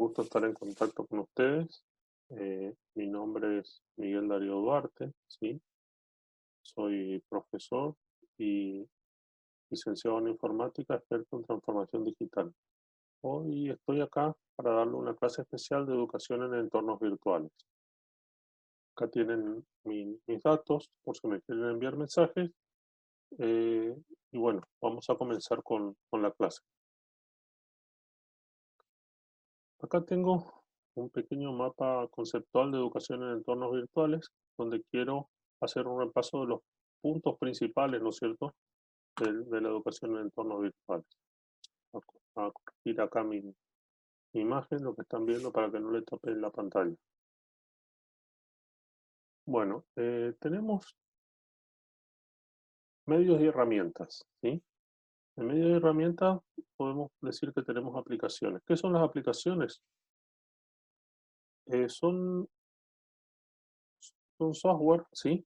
gusto estar en contacto con ustedes. Mi nombre es Miguel Darío Duarte, ¿sí? Soy profesor y licenciado en informática, experto en transformación digital. Hoy estoy acá para darle una clase especial de educación en entornos virtuales. Acá tienen mis datos por si me quieren enviar mensajes. eh, y bueno, vamos a comenzar con la clase. Acá tengo un pequeño mapa conceptual de educación en entornos virtuales, donde quiero hacer un repaso de los puntos principales, ¿no es cierto?, de la educación en entornos virtuales. A corregir acá mi imagen, lo que están viendo, para que no le tapen la pantalla. Bueno, tenemos medios y herramientas, ¿sí? En medios y herramientas podemos decir que tenemos aplicaciones. ¿Qué son las aplicaciones? Son software, ¿sí?,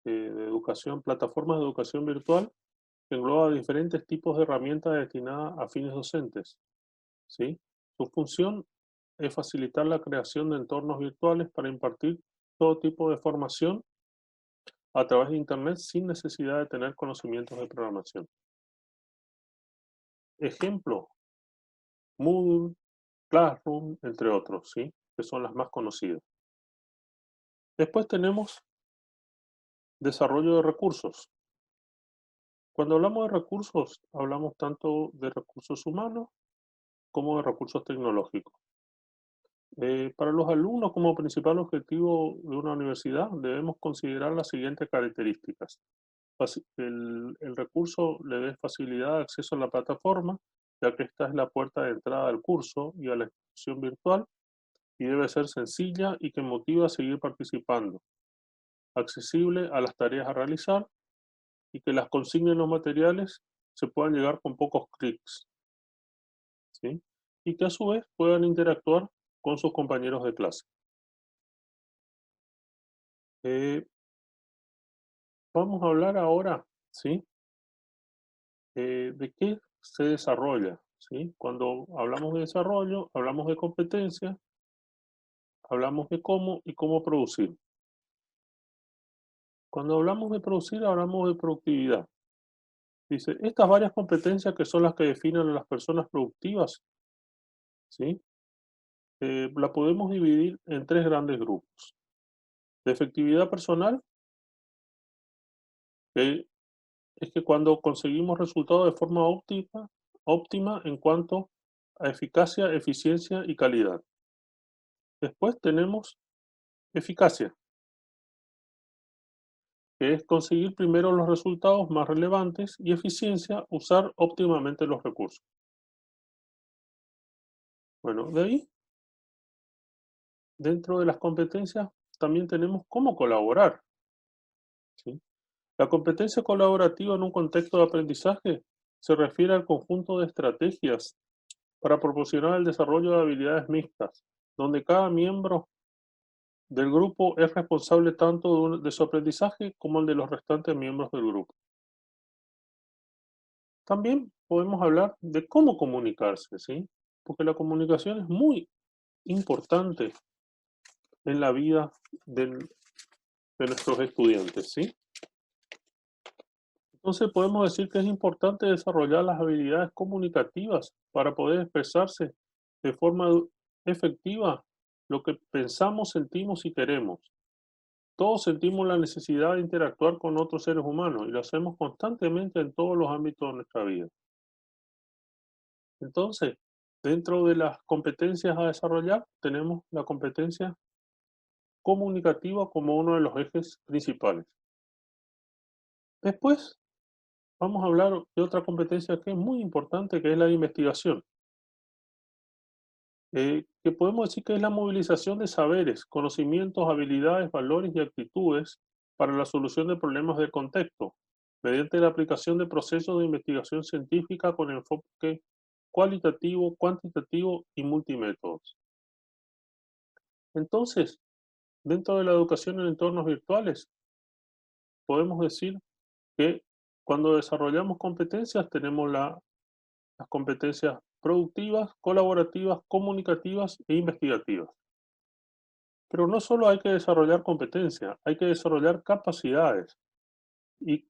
de educación, plataformas de educación virtual que engloba diferentes tipos de herramientas destinadas a fines docentes, ¿sí? Su función es facilitar la creación de entornos virtuales para impartir todo tipo de formación a través de Internet sin necesidad de tener conocimientos de programación. Ejemplo, Moodle, Classroom, entre otros, ¿sí?, que son las más conocidas. Después tenemos desarrollo de recursos. Cuando hablamos de recursos, hablamos tanto de recursos humanos como de recursos tecnológicos. Para los alumnos, como principal objetivo de una universidad, debemos considerar las siguientes características. El recurso le dé facilidad de acceso a la plataforma, ya que esta es la puerta de entrada al curso y a la institución virtual, y debe ser sencilla y que motive a seguir participando, accesible a las tareas a realizar y que las consignas y los materiales se puedan llegar con pocos clics, ¿sí? Y que a su vez puedan interactuar con sus compañeros de clase. Eh, Vamos a hablar ahora, ¿sí?, de qué se desarrolla, ¿sí? Cuando hablamos de desarrollo, hablamos de competencia, hablamos de cómo y cómo producir. Cuando hablamos de producir, hablamos de productividad. Dice, estas varias competencias que son las que definen a las personas productivas, ¿sí? La podemos dividir en tres grandes grupos. De efectividad personal, que es que cuando conseguimos resultados de forma óptima en cuanto a eficacia, eficiencia y calidad. Después tenemos eficacia, que es conseguir primero los resultados más relevantes, y eficiencia, usar óptimamente los recursos. Bueno, de ahí, dentro de las competencias, también tenemos cómo colaborar, ¿sí? La competencia colaborativa en un contexto de aprendizaje se refiere al conjunto de estrategias para proporcionar el desarrollo de habilidades mixtas, donde cada miembro del grupo es responsable tanto de su aprendizaje como el de los restantes miembros del grupo. También podemos hablar de cómo comunicarse, ¿sí? Porque la comunicación es muy importante en la vida de nuestros estudiantes, ¿sí? Entonces podemos decir que es importante desarrollar las habilidades comunicativas para poder expresarse de forma efectiva lo que pensamos, sentimos y queremos. Todos sentimos la necesidad de interactuar con otros seres humanos y lo hacemos constantemente en todos los ámbitos de nuestra vida. Entonces, dentro de las competencias a desarrollar, tenemos la competencia comunicativa como uno de los ejes principales. Después, vamos a hablar de otra competencia que es muy importante, que es la de investigación, que podemos decir que es la movilización de saberes, conocimientos, habilidades, valores y actitudes para la solución de problemas del contexto, mediante la aplicación de procesos de investigación científica con enfoque cualitativo, cuantitativo y multimétodos. Entonces, dentro de la educación en entornos virtuales, podemos decir que cuando desarrollamos competencias, tenemos las competencias productivas, colaborativas, comunicativas e investigativas. Pero no solo hay que desarrollar competencia, hay que desarrollar capacidades. ¿Y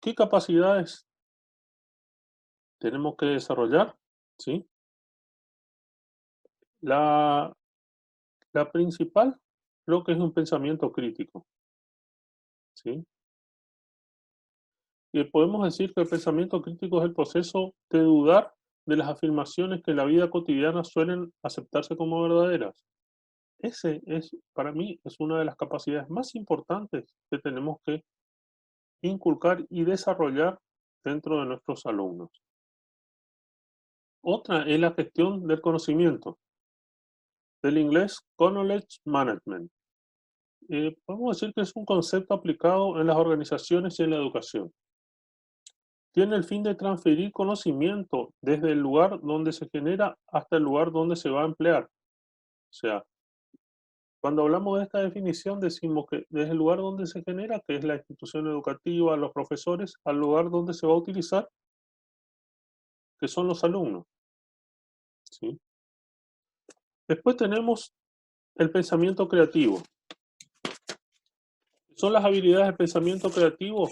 qué capacidades tenemos que desarrollar? ¿Sí? La, la principal creo que es un pensamiento crítico. ¿Sí? Y podemos decir que el pensamiento crítico es el proceso de dudar de las afirmaciones que en la vida cotidiana suelen aceptarse como verdaderas. Ese es, para mí, es una de las capacidades más importantes que tenemos que inculcar y desarrollar dentro de nuestros alumnos. Otra es la gestión del conocimiento, del inglés Knowledge Management. Podemos decir que es un concepto aplicado en las organizaciones y en la educación. Tiene el fin de transferir conocimiento desde el lugar donde se genera hasta el lugar donde se va a emplear. O sea, cuando hablamos de esta definición decimos que desde el lugar donde se genera, que es la institución educativa, los profesores, al lugar donde se va a utilizar, que son los alumnos. ¿Sí? Después tenemos el pensamiento creativo. Son las habilidades de pensamiento creativo,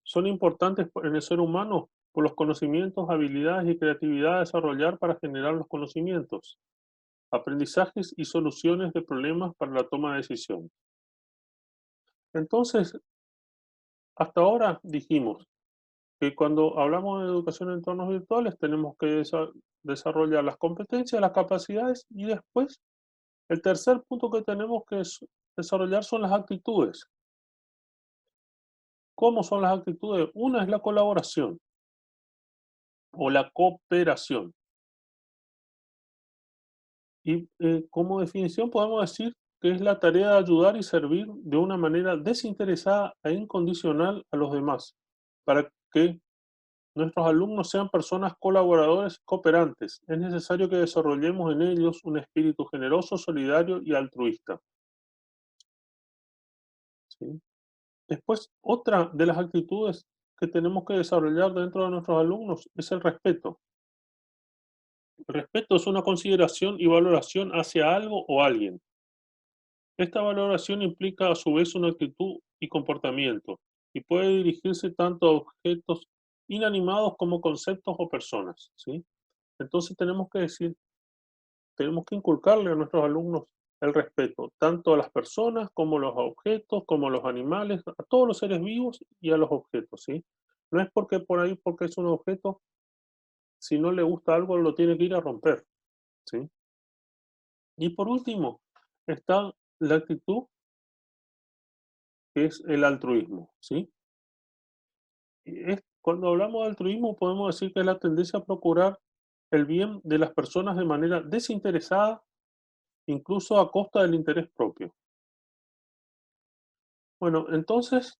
son importantes en el ser humano por los conocimientos, habilidades y creatividad a desarrollar para generar los conocimientos, aprendizajes y soluciones de problemas para la toma de decisiones. Entonces, hasta ahora dijimos que cuando hablamos de educación en entornos virtuales tenemos que desarrollar las competencias, las capacidades y después el tercer punto que tenemos que desarrollar son las actitudes. ¿Cómo son las actitudes? Una es la colaboración o la cooperación. Y como definición podemos decir que es la tarea de ayudar y servir de una manera desinteresada e incondicional a los demás, para que nuestros alumnos sean personas colaboradores cooperantes. Es necesario que desarrollemos en ellos un espíritu generoso, solidario y altruista. ¿Sí? Después, otra de las actitudes que tenemos que desarrollar dentro de nuestros alumnos es el respeto. El respeto es una consideración y valoración hacia algo o alguien. Esta valoración implica a su vez una actitud y comportamiento, y puede dirigirse tanto a objetos inanimados como conceptos o personas, ¿sí? Entonces tenemos que inculcarle a nuestros alumnos el respeto, tanto a las personas como a los objetos, como a los animales, a todos los seres vivos y a los objetos, ¿sí? No es porque por ahí, porque es un objeto, si no le gusta algo, lo tiene que ir a romper, ¿sí? Y por último, está la actitud que es el altruismo, ¿sí? Cuando hablamos de altruismo, podemos decir que es la tendencia a procurar el bien de las personas de manera desinteresada, incluso a costa del interés propio. Bueno, entonces,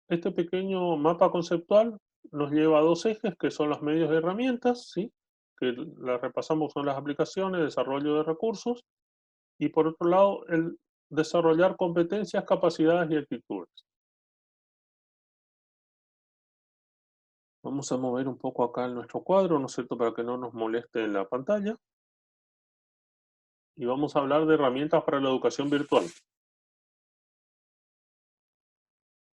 este pequeño mapa conceptual nos lleva a dos ejes que son los medios de herramientas, ¿sí? Que las repasamos son las aplicaciones, desarrollo de recursos, y por otro lado, el desarrollar competencias, capacidades y actitudes. Vamos a mover un poco acá en nuestro cuadro, ¿no es cierto?, para que no nos moleste en la pantalla. Y vamos a hablar de herramientas para la educación virtual.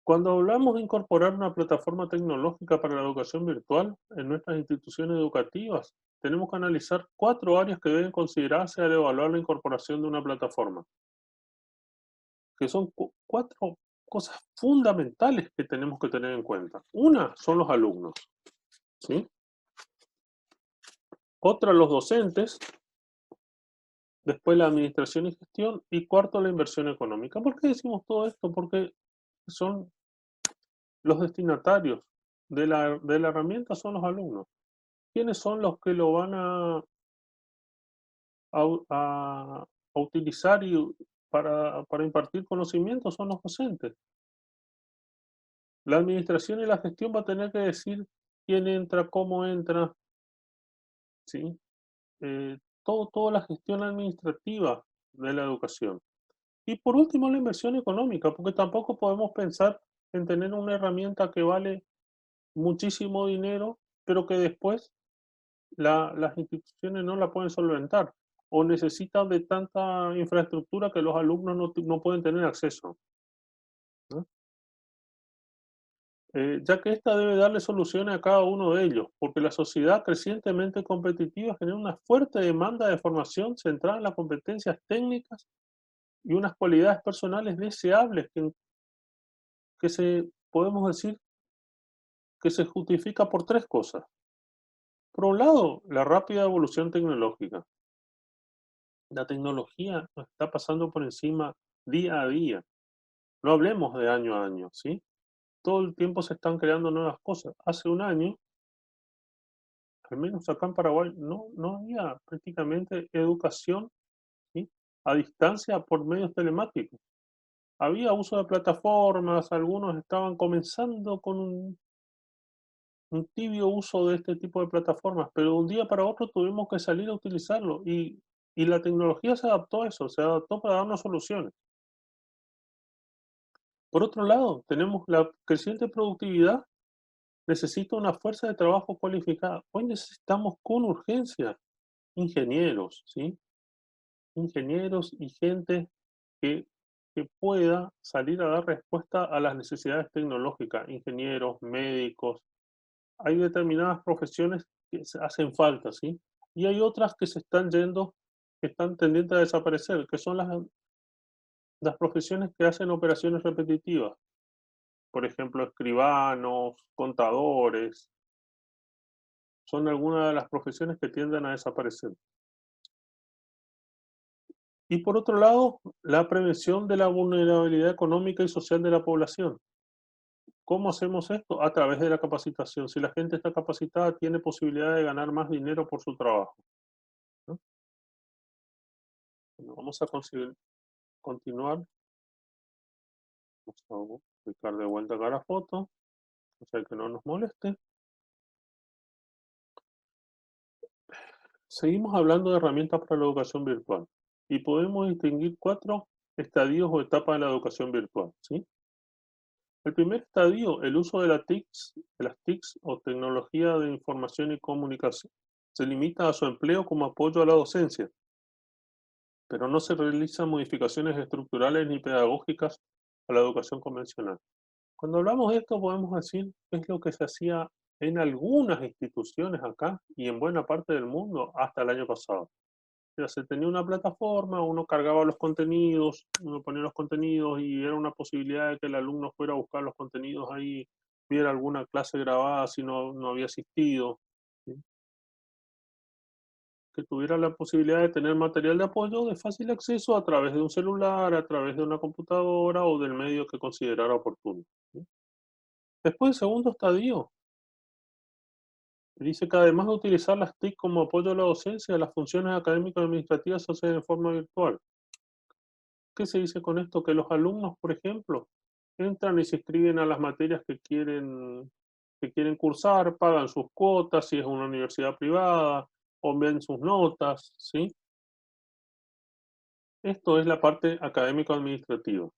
Cuando hablamos de incorporar una plataforma tecnológica para la educación virtual en nuestras instituciones educativas, tenemos que analizar 4 áreas que deben considerarse al evaluar la incorporación de una plataforma, que son 4 cosas fundamentales que tenemos que tener en cuenta. Una son los alumnos, ¿sí? Otra, los docentes. Después la administración y gestión. Y cuarto, la inversión económica. ¿Por qué decimos todo esto? Porque son los destinatarios de la herramienta son los alumnos. ¿Quiénes son los que lo van a utilizar para impartir conocimiento? Son los docentes. La administración y la gestión va a tener que decir quién entra, cómo entra, ¿sí? Toda la gestión administrativa de la educación. Y por último, la inversión económica, porque tampoco podemos pensar en tener una herramienta que vale muchísimo dinero, pero que después las instituciones no la pueden solventar o necesitan de tanta infraestructura que los alumnos no pueden tener acceso, ¿no? Ya que ésta debe darle soluciones a cada uno de ellos, porque la sociedad crecientemente competitiva genera una fuerte demanda de formación centrada en las competencias técnicas y unas cualidades personales deseables podemos decir, que se justifica por tres cosas. Por un lado, la rápida evolución tecnológica. La tecnología nos está pasando por encima día a día. No hablemos de año a año, ¿sí? Todo el tiempo se están creando nuevas cosas. Hace un año, al menos acá en Paraguay, no había prácticamente educación, ¿sí?, a distancia por medios telemáticos. Había uso de plataformas, algunos estaban comenzando con un tibio uso de este tipo de plataformas, pero de un día para otro tuvimos que salir a utilizarlo y la tecnología se adaptó a eso, se adaptó para darnos soluciones. Por otro lado, tenemos la creciente productividad, necesita una fuerza de trabajo cualificada. Hoy necesitamos con urgencia ingenieros, ¿sí? Ingenieros y gente que, que pueda salir a dar respuesta a las necesidades tecnológicas, ingenieros, médicos. Hay determinadas profesiones que hacen falta, ¿sí? Y hay otras que se están yendo, que están tendientes a desaparecer, que son las profesiones que hacen operaciones repetitivas. Por ejemplo, escribanos, contadores, son algunas de las profesiones que tienden a desaparecer. Y por otro lado, la prevención de la vulnerabilidad económica y social de la población. ¿Cómo hacemos esto? A través de la capacitación. Si la gente está capacitada, tiene posibilidad de ganar más dinero por su trabajo, ¿no? Bueno, vamos a continuar. Vamos a ubicar de vuelta acá la foto, o sea que no nos moleste. Seguimos hablando de herramientas para la educación virtual y podemos distinguir cuatro estadios o etapas de la educación virtual, ¿sí? El primer estadio, el uso de las TICs o tecnología de información y comunicación, se limita a su empleo como apoyo a la docencia, pero no se realizan modificaciones estructurales ni pedagógicas a la educación convencional. Cuando hablamos de esto podemos decir qué es lo que se hacía en algunas instituciones acá y en buena parte del mundo hasta el año pasado. O sea, se tenía una plataforma, uno cargaba los contenidos, uno ponía los contenidos y era una posibilidad de que el alumno fuera a buscar los contenidos ahí, viera alguna clase grabada si no había asistido, ¿sí? Que tuviera la posibilidad de tener material de apoyo de fácil acceso a través de un celular, a través de una computadora o del medio que considerara oportuno, ¿sí? Después, el segundo estadio, dice que además de utilizar las TIC como apoyo a la docencia, las funciones académicas y administrativas se hacen de forma virtual. ¿Qué se dice con esto? Que los alumnos, por ejemplo, entran y se inscriben a las materias que quieren cursar, pagan sus cuotas si es una universidad privada, o ven sus notas, ¿sí? Esto es la parte académico-administrativa.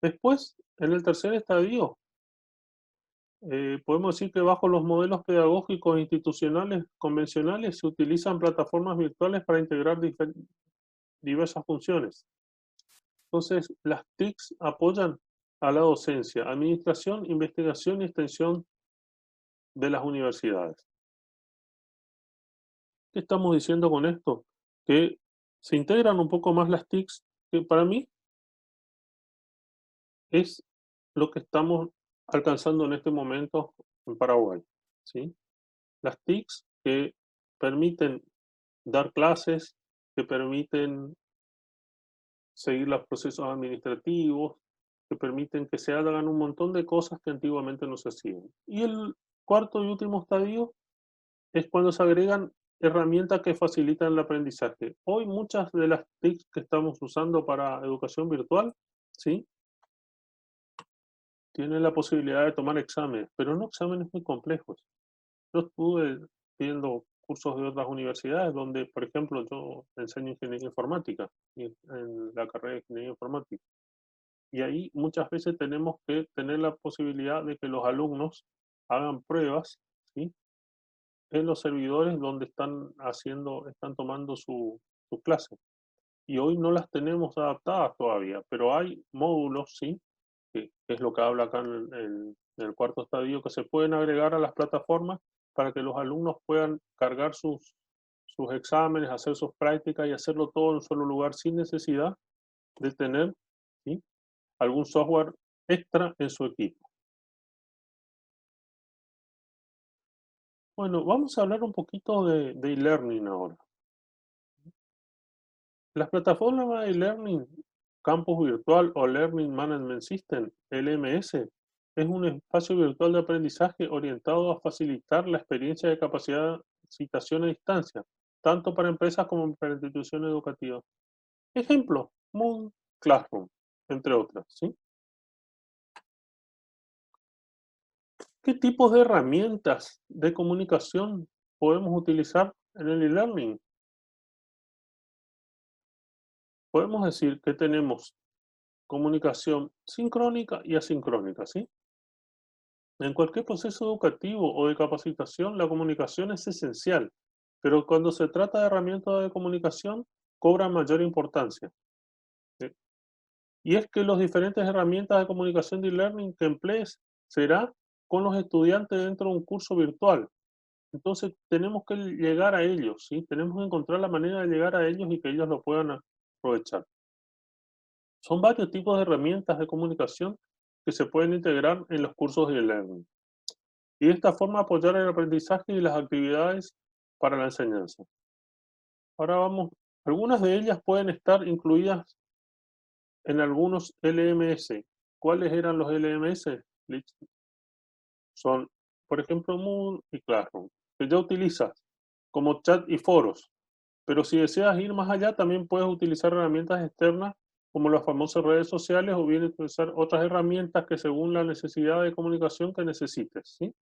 Después, en el tercer estadio, podemos decir que bajo los modelos pedagógicos institucionales convencionales se utilizan plataformas virtuales para integrar diversas funciones. Entonces, las TICs apoyan a la docencia, administración, investigación y extensión de las universidades. ¿Qué estamos diciendo con esto? Que se integran un poco más las TICs, que para mí es lo que estamos alcanzando en este momento en Paraguay, ¿sí? Las TICs que permiten dar clases, que permiten seguir los procesos administrativos, que permiten que se hagan un montón de cosas que antiguamente no se hacían. Y el cuarto y último estadio es cuando se agregan herramientas que facilitan el aprendizaje. Hoy muchas de las TICs que estamos usando para educación virtual, ¿sí?, tienen la posibilidad de tomar exámenes, pero no exámenes muy complejos. Yo estuve viendo cursos de otras universidades donde, por ejemplo, yo enseño ingeniería informática en la carrera de ingeniería informática. Y ahí muchas veces tenemos que tener la posibilidad de que los alumnos hagan pruebas, ¿sí?, en los servidores donde están tomando su clase. Y hoy no las tenemos adaptadas todavía, pero hay módulos, sí, que es lo que habla acá en el cuarto estadio, que se pueden agregar a las plataformas para que los alumnos puedan cargar sus exámenes, hacer sus prácticas y hacerlo todo en un solo lugar sin necesidad de tener, ¿sí?, algún software extra en su equipo. Bueno, vamos a hablar un poquito de e-learning ahora. Las plataformas de e-learning, Campus Virtual o Learning Management System, LMS, es un espacio virtual de aprendizaje orientado a facilitar la experiencia de capacitación a distancia, tanto para empresas como para instituciones educativas. Ejemplo, Moodle Classroom, entre otras, ¿sí? ¿Qué tipos de herramientas de comunicación podemos utilizar en el e-learning? Podemos decir que tenemos comunicación sincrónica y asincrónica, ¿sí? En cualquier proceso educativo o de capacitación, la comunicación es esencial, pero cuando se trata de herramientas de comunicación, cobra mayor importancia, ¿sí? Y es que las diferentes herramientas de comunicación de e-learning que emplees será con los estudiantes dentro de un curso virtual. Entonces tenemos que llegar a ellos, ¿sí? Tenemos que encontrar la manera de llegar a ellos y que ellos lo puedan aprovechar. Son varios tipos de herramientas de comunicación que se pueden integrar en los cursos de e-learning y de esta forma apoyar el aprendizaje y las actividades para la enseñanza. Ahora vamos, algunas de ellas pueden estar incluidas en algunos LMS. ¿Cuáles eran los LMS? Lich? Son, por ejemplo, Moodle y Classroom, que ya utilizas como chat y foros. Pero si deseas ir más allá, también puedes utilizar herramientas externas como las famosas redes sociales o bien utilizar otras herramientas que según la necesidad de comunicación que necesites, ¿sí?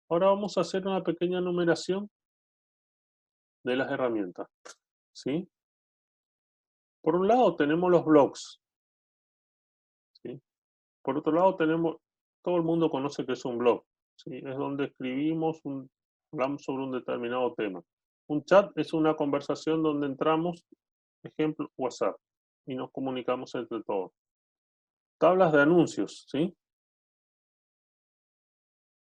Ahora vamos a hacer una pequeña numeración de las herramientas, ¿sí? Por un lado tenemos los blogs, ¿sí? Por otro lado tenemos, todo el mundo conoce que es un blog, ¿sí? Es donde hablamos sobre un determinado tema. Un chat es una conversación donde entramos, ejemplo, WhatsApp, y nos comunicamos entre todos. Tablas de anuncios, ¿sí?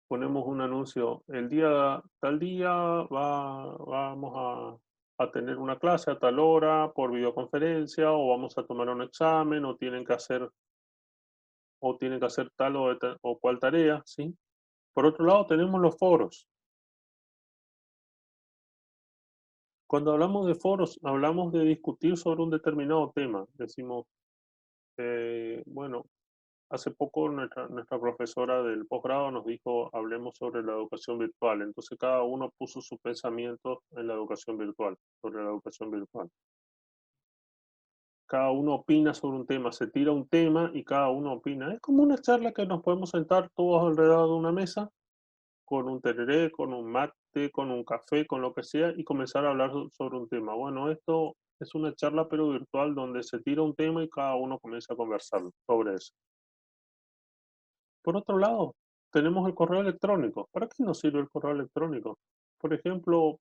Ponemos un anuncio, el día, tal día vamos a tener una clase a tal hora por videoconferencia o vamos a tomar un examen o tienen que hacer tal o cual tarea, ¿sí? Por otro lado, tenemos los foros. Cuando hablamos de foros, hablamos de discutir sobre un determinado tema. Decimos, bueno, hace poco nuestra profesora del posgrado nos dijo, hablemos sobre la educación virtual. Entonces cada uno puso su pensamiento en la educación virtual, sobre la educación virtual. Cada uno opina sobre un tema, se tira un tema y cada uno opina. Es como una charla que nos podemos sentar todos alrededor de una mesa con un tereré, con un mate, con un café, con lo que sea, y comenzar a hablar sobre un tema. Bueno, esto es una charla pero virtual donde se tira un tema y cada uno comienza a conversar sobre eso. Por otro lado, tenemos el correo electrónico. ¿Para qué nos sirve el correo electrónico? Por ejemplo,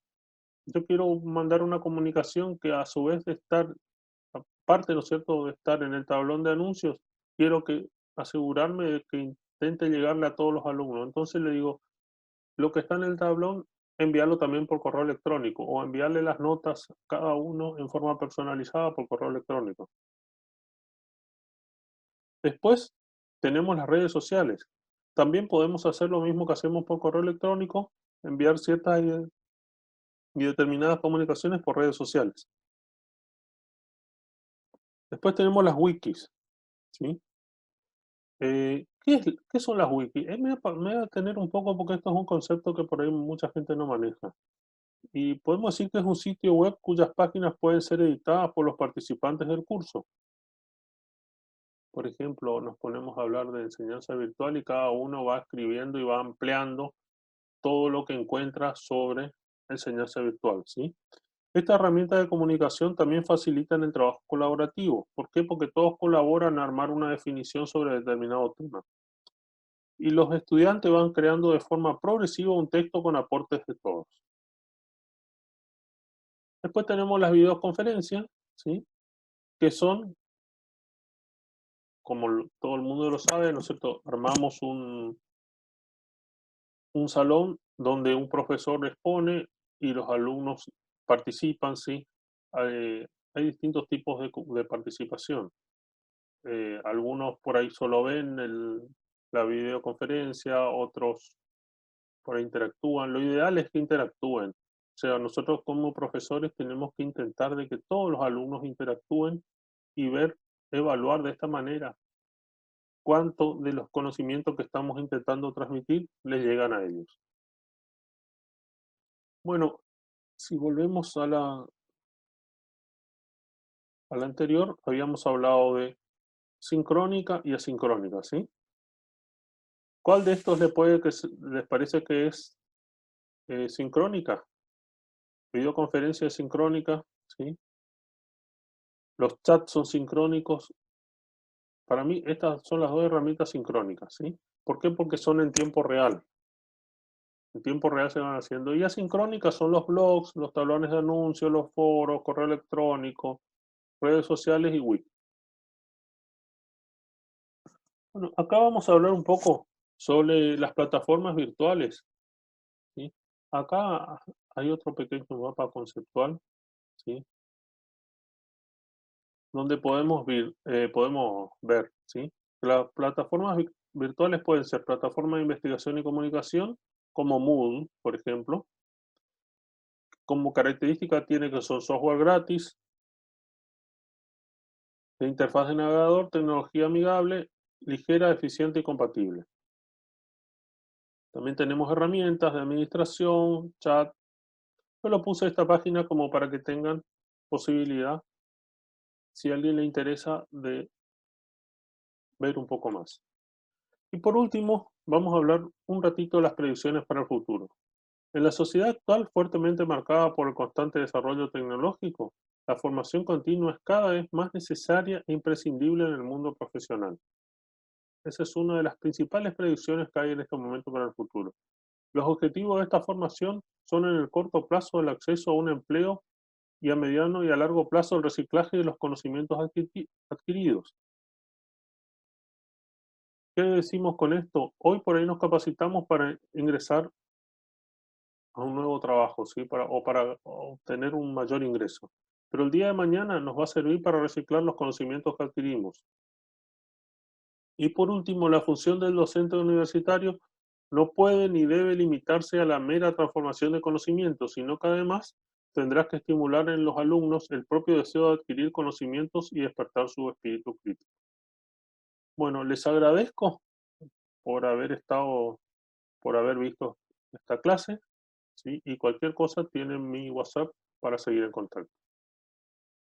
yo quiero mandar una comunicación que a su vez de estar, aparte, ¿no es cierto?, de estar en el tablón de anuncios, quiero asegurarme de que intente llegarle a todos los alumnos. Entonces le digo, lo que está en el tablón, enviarlo también por correo electrónico o enviarle las notas a cada uno en forma personalizada por correo electrónico. Después tenemos las redes sociales. También podemos hacer lo mismo que hacemos por correo electrónico, enviar ciertas y determinadas comunicaciones por redes sociales. Después tenemos las wikis, ¿sí? ¿Qué son las wikis? Me voy a detener un poco porque esto es un concepto que por ahí mucha gente no maneja. Y podemos decir que es un sitio web cuyas páginas pueden ser editadas por los participantes del curso. Por ejemplo, nos ponemos a hablar de enseñanza virtual y cada uno va escribiendo y va ampliando todo lo que encuentra sobre enseñanza virtual, ¿sí? Esta herramienta de comunicación también facilita el trabajo colaborativo. ¿Por qué? Porque todos colaboran a armar una definición sobre determinado tema. y los estudiantes van creando de forma progresiva un texto con aportes de todos. Después tenemos las videoconferencias, ¿sí? Que son, como todo el mundo lo sabe, ¿no es cierto? Armamos un salón donde un profesor expone y los alumnos participan, ¿sí? Hay distintos tipos de participación. Algunos por ahí solo ven la videoconferencia, otros por ahí interactúan. Lo ideal es que interactúen. O sea, nosotros como profesores tenemos que intentar de que todos los alumnos interactúen y evaluar de esta manera cuánto de los conocimientos que estamos intentando transmitir les llegan a ellos. Bueno, si volvemos a la anterior, habíamos hablado de sincrónica y asincrónica, ¿sí? ¿Cuál de estos les parece que es sincrónica? Videoconferencia es sincrónica, ¿sí? Los chats son sincrónicos. Para mí, estas son las dos herramientas sincrónicas, ¿sí? ¿Por qué? Porque son en tiempo real. En tiempo real se van haciendo. Y asincrónicas son los blogs, los tablones de anuncios, los foros, correo electrónico, redes sociales y wiki. Bueno, acá vamos a hablar un poco sobre las plataformas virtuales, ¿sí? Acá hay otro pequeño mapa conceptual, ¿sí? Donde podemos ver, ¿sí? Las plataformas virtuales pueden ser plataformas de investigación y comunicación, como Moodle, por ejemplo. Como característica tiene que son software gratis, de interfaz de navegador, tecnología amigable, ligera, eficiente y compatible. También tenemos herramientas de administración, chat. Yo lo puse esta página como para que tengan posibilidad, si a alguien le interesa, de ver un poco más. Y por último, vamos a hablar un ratito de las predicciones para el futuro. En la sociedad actual, fuertemente marcada por el constante desarrollo tecnológico, la formación continua es cada vez más necesaria e imprescindible en el mundo profesional. Esa es una de las principales predicciones que hay en este momento para el futuro. Los objetivos de esta formación son en el corto plazo el acceso a un empleo y a mediano y a largo plazo el reciclaje de los conocimientos adquiridos. ¿Qué decimos con esto? Hoy por ahí nos capacitamos para ingresar a un nuevo trabajo, ¿sí? Para obtener un mayor ingreso. Pero el día de mañana nos va a servir para reciclar los conocimientos que adquirimos. Y por último, la función del docente universitario no puede ni debe limitarse a la mera transformación de conocimientos, sino que además tendrá que estimular en los alumnos el propio deseo de adquirir conocimientos y despertar su espíritu crítico. Bueno, les agradezco por por haber visto esta clase, ¿sí? Y cualquier cosa tienen mi WhatsApp para seguir en contacto.